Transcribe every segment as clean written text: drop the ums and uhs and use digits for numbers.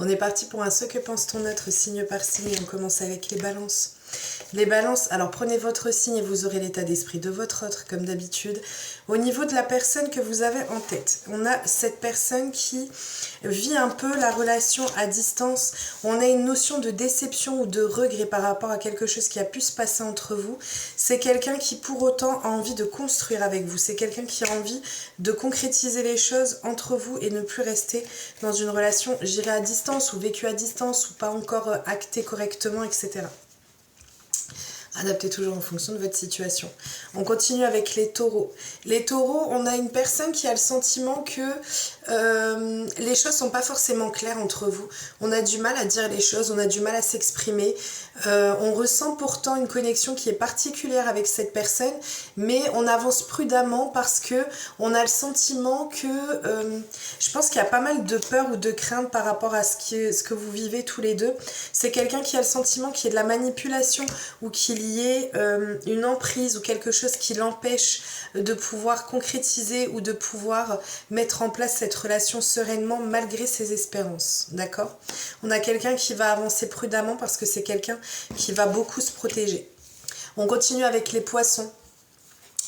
On est parti pour un ce que pense ton autre signe par signe et on commence avec les balances. Les balances, alors prenez votre signe et vous aurez l'état d'esprit de votre autre comme d'habitude. Au niveau de la personne que vous avez en tête, on a cette personne qui vit un peu la relation à distance. On a une notion de déception ou de regret par rapport à quelque chose qui a pu se passer entre vous. C'est quelqu'un qui pour autant a envie de construire avec vous. C'est quelqu'un qui a envie de concrétiser les choses entre vous et ne plus rester dans une relation, je dirais, à distance ou vécue à distance ou pas encore actée correctement, etc. Adaptez toujours en fonction de votre situation. On continue avec les taureaux. Les taureaux, on a une personne qui a le sentiment que les choses sont pas forcément claires entre vous. On a du mal à dire les choses, on a du mal à s'exprimer. On ressent pourtant une connexion qui est particulière avec cette personne, mais on avance prudemment parce que on a le sentiment que je pense qu'il y a pas mal de peur ou de crainte par rapport à ce que vous vivez tous les deux. C'est quelqu'un qui a le sentiment qu'il y ait de la manipulation ou qu'il y ait une emprise ou quelque chose qui l'empêche de pouvoir concrétiser ou de pouvoir mettre en place cette relation sereinement malgré ses espérances, d'accord? On a quelqu'un qui va avancer prudemment parce que c'est quelqu'un qui va beaucoup se protéger. On continue avec les poissons.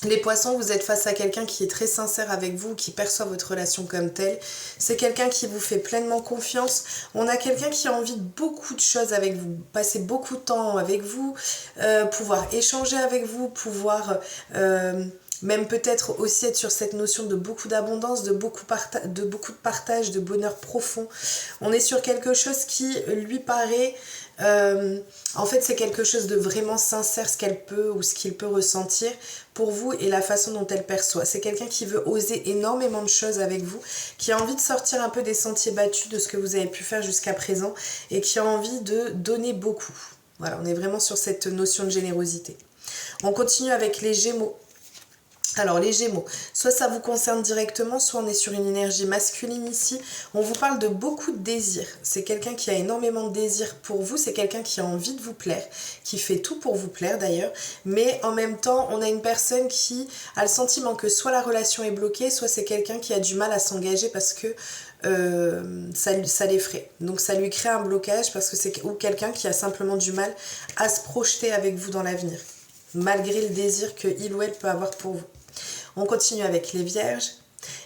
Les poissons, vous êtes face à quelqu'un qui est très sincère avec vous, qui perçoit votre relation comme telle. C'est quelqu'un qui vous fait pleinement confiance. On a quelqu'un qui a envie de beaucoup de choses avec vous, passer beaucoup de temps avec vous, pouvoir échanger avec vous, pouvoir même peut-être aussi être sur cette notion de beaucoup d'abondance, de beaucoup de partage, de bonheur profond. On est sur quelque chose qui lui paraît... en fait, c'est quelque chose de vraiment sincère, ce qu'elle peut ou ce qu'il peut ressentir pour vous et la façon dont elle perçoit. C'est quelqu'un qui veut oser énormément de choses avec vous, qui a envie de sortir un peu des sentiers battus de ce que vous avez pu faire jusqu'à présent et qui a envie de donner beaucoup. Voilà, on est vraiment sur cette notion de générosité. On continue avec les Gémeaux. Alors les Gémeaux, soit ça vous concerne directement, soit on est sur une énergie masculine ici. On vous parle de beaucoup de désirs. C'est quelqu'un qui a énormément de désirs pour vous, c'est quelqu'un qui a envie de vous plaire, qui fait tout pour vous plaire d'ailleurs. Mais en même temps, on a une personne qui a le sentiment que soit la relation est bloquée, soit c'est quelqu'un qui a du mal à s'engager parce que ça l'effraie. Donc ça lui crée un blocage parce que c'est ou quelqu'un qui a simplement du mal à se projeter avec vous dans l'avenir, malgré le désir que il ou elle peut avoir pour vous. On continue avec les Vierges.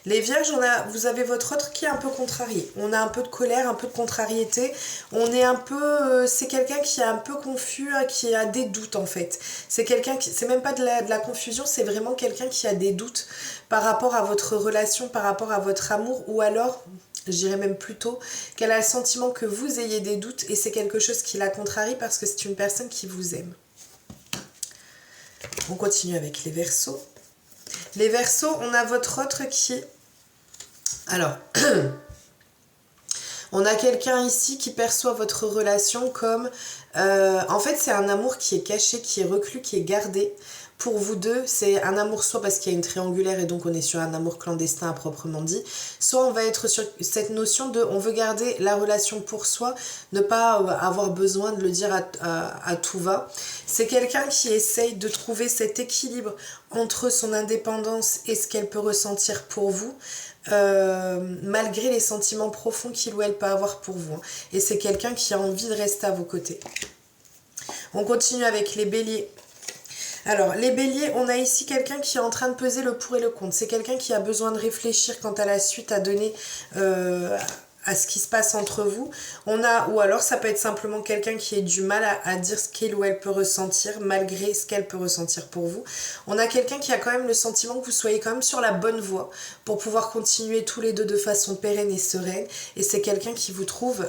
Les Vierges, vous avez votre autre qui est un peu contrarié. On a un peu de colère, un peu de contrariété. On est un peu... c'est quelqu'un qui est un peu confus, qui a des doutes en fait. C'est quelqu'un qui... C'est même pas de la confusion, c'est vraiment quelqu'un qui a des doutes par rapport à votre relation, par rapport à votre amour. Ou alors, je dirais même plutôt, qu'elle a le sentiment que vous ayez des doutes et c'est quelque chose qui la contrarie parce que c'est une personne qui vous aime. On continue avec les Verseaux. Les Verseaux, on a votre autre qui... Alors, on a quelqu'un ici qui perçoit votre relation comme... en fait, c'est un amour qui est caché, qui est reclus, qui est gardé. Pour vous deux, c'est un amour soit parce qu'il y a une triangulaire et donc on est sur un amour clandestin à proprement dit, soit on va être sur cette notion de on veut garder la relation pour soi, ne pas avoir besoin de le dire à tout va. C'est quelqu'un qui essaye de trouver cet équilibre entre son indépendance et ce qu'elle peut ressentir pour vous, malgré les sentiments profonds qu'il ou elle peut avoir pour vous. Et c'est quelqu'un qui a envie de rester à vos côtés. On continue avec les Béliers. Alors, les Béliers, on a ici quelqu'un qui est en train de peser le pour et le contre. C'est quelqu'un qui a besoin de réfléchir quant à la suite à donner à ce qui se passe entre vous. Ou alors, ça peut être simplement quelqu'un qui a du mal à dire ce qu'il ou elle peut ressentir, malgré ce qu'elle peut ressentir pour vous. On a quelqu'un qui a quand même le sentiment que vous soyez quand même sur la bonne voie pour pouvoir continuer tous les deux de façon pérenne et sereine. Et c'est quelqu'un qui vous trouve...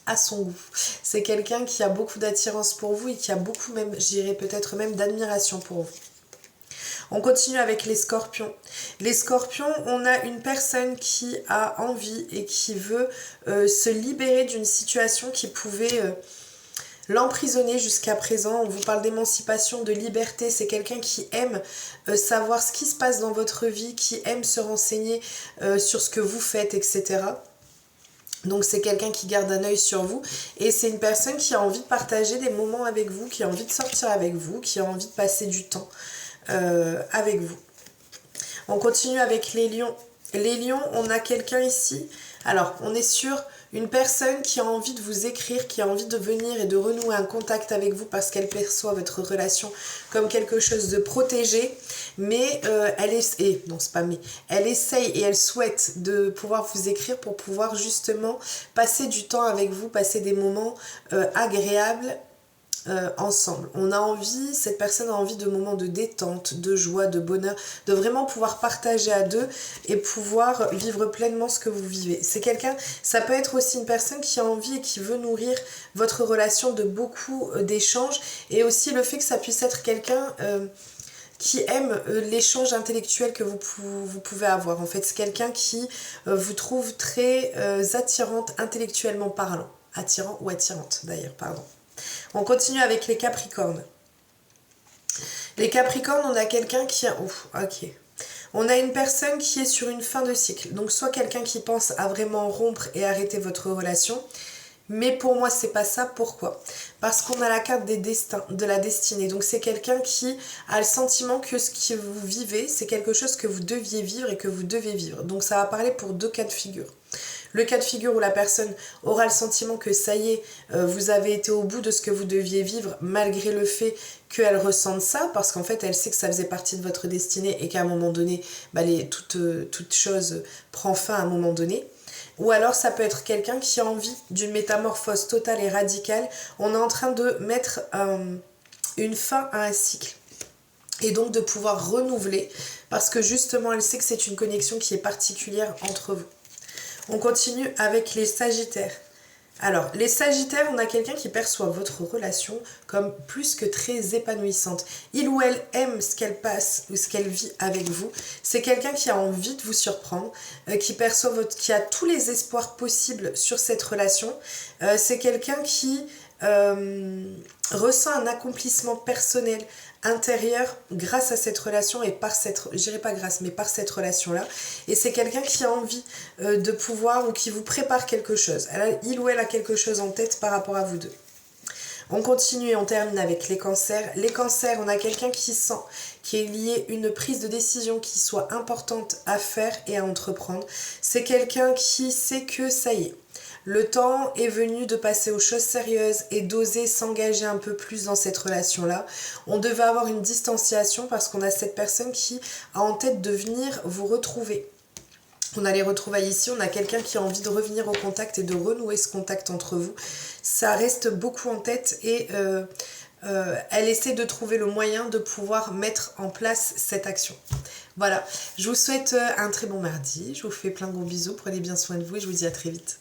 à son goût. C'est quelqu'un qui a beaucoup d'attirance pour vous et qui a beaucoup même, je dirais peut-être même d'admiration pour vous. On continue avec les Scorpions. Les Scorpions, on a une personne qui a envie et qui veut se libérer d'une situation qui pouvait l'emprisonner jusqu'à présent. On vous parle d'émancipation, de liberté. C'est quelqu'un qui aime savoir ce qui se passe dans votre vie, qui aime se renseigner sur ce que vous faites, etc. Donc c'est quelqu'un qui garde un œil sur vous et c'est une personne qui a envie de partager des moments avec vous, qui a envie de sortir avec vous, qui a envie de passer du temps avec vous. On continue avec les Lions. Les Lions, on a quelqu'un ici. Alors, on est sur Une personne qui a envie de vous écrire, qui a envie de venir et de renouer un contact avec vous parce qu'elle perçoit votre relation comme quelque chose de protégé, mais elle essaye et elle souhaite de pouvoir vous écrire pour pouvoir justement passer du temps avec vous, passer des moments agréables ensemble. Cette personne a envie de moments de détente, de joie, de bonheur, de vraiment pouvoir partager à deux et pouvoir vivre pleinement ce que vous vivez. Ça peut être aussi une personne qui a envie et qui veut nourrir votre relation de beaucoup d'échanges, et aussi le fait que ça puisse être quelqu'un qui aime l'échange intellectuel que vous pouvez avoir. En fait, c'est quelqu'un qui vous trouve très attirante intellectuellement parlant. Attirant ou attirante d'ailleurs, pardon. On continue avec les Capricornes. Les Capricornes, on a quelqu'un qui a... ok. On a une personne qui est sur une fin de cycle. Donc soit quelqu'un qui pense à vraiment rompre et arrêter votre relation. Mais pour moi, c'est pas ça. Pourquoi? Parce qu'on a la carte des destins, de la destinée. Donc c'est quelqu'un qui a le sentiment que ce que vous vivez, c'est quelque chose que vous deviez vivre et que vous devez vivre. Donc ça va parler pour deux cas de figure. Le cas de figure où la personne aura le sentiment que ça y est, vous avez été au bout de ce que vous deviez vivre, malgré le fait qu'elle ressente ça, parce qu'en fait elle sait que ça faisait partie de votre destinée et qu'à un moment donné, toute chose prend fin à un moment donné. Ou alors ça peut être quelqu'un qui a envie d'une métamorphose totale et radicale. On est en train de mettre une fin à un cycle. Et donc de pouvoir renouveler, parce que justement elle sait que c'est une connexion qui est particulière entre vous. On continue avec les Sagittaires. Alors, les Sagittaires, on a quelqu'un qui perçoit votre relation comme plus que très épanouissante. Il ou elle aime ce qu'elle passe ou ce qu'elle vit avec vous. C'est quelqu'un qui a envie de vous surprendre, qui a tous les espoirs possibles sur cette relation. C'est quelqu'un qui ressent un accomplissement personnel intérieur grâce à cette relation et par cette relation-là. Et c'est quelqu'un qui a envie de pouvoir, ou qui vous prépare quelque chose. Il ou elle a quelque chose en tête par rapport à vous deux. On continue et on termine avec les Cancers. Les Cancers, on a quelqu'un qui sent qu'il y ait une prise de décision qui soit importante à faire et à entreprendre. C'est quelqu'un qui sait que ça y est. Le temps est venu de passer aux choses sérieuses et d'oser s'engager un peu plus dans cette relation-là. On devait avoir une distanciation parce qu'on a cette personne qui a en tête de venir vous retrouver. On a les retrouvailles ici, on a quelqu'un qui a envie de revenir au contact et de renouer ce contact entre vous. Ça reste beaucoup en tête et elle essaie de trouver le moyen de pouvoir mettre en place cette action. Voilà, je vous souhaite un très bon mardi, je vous fais plein de gros bisous, prenez bien soin de vous et je vous dis à très vite.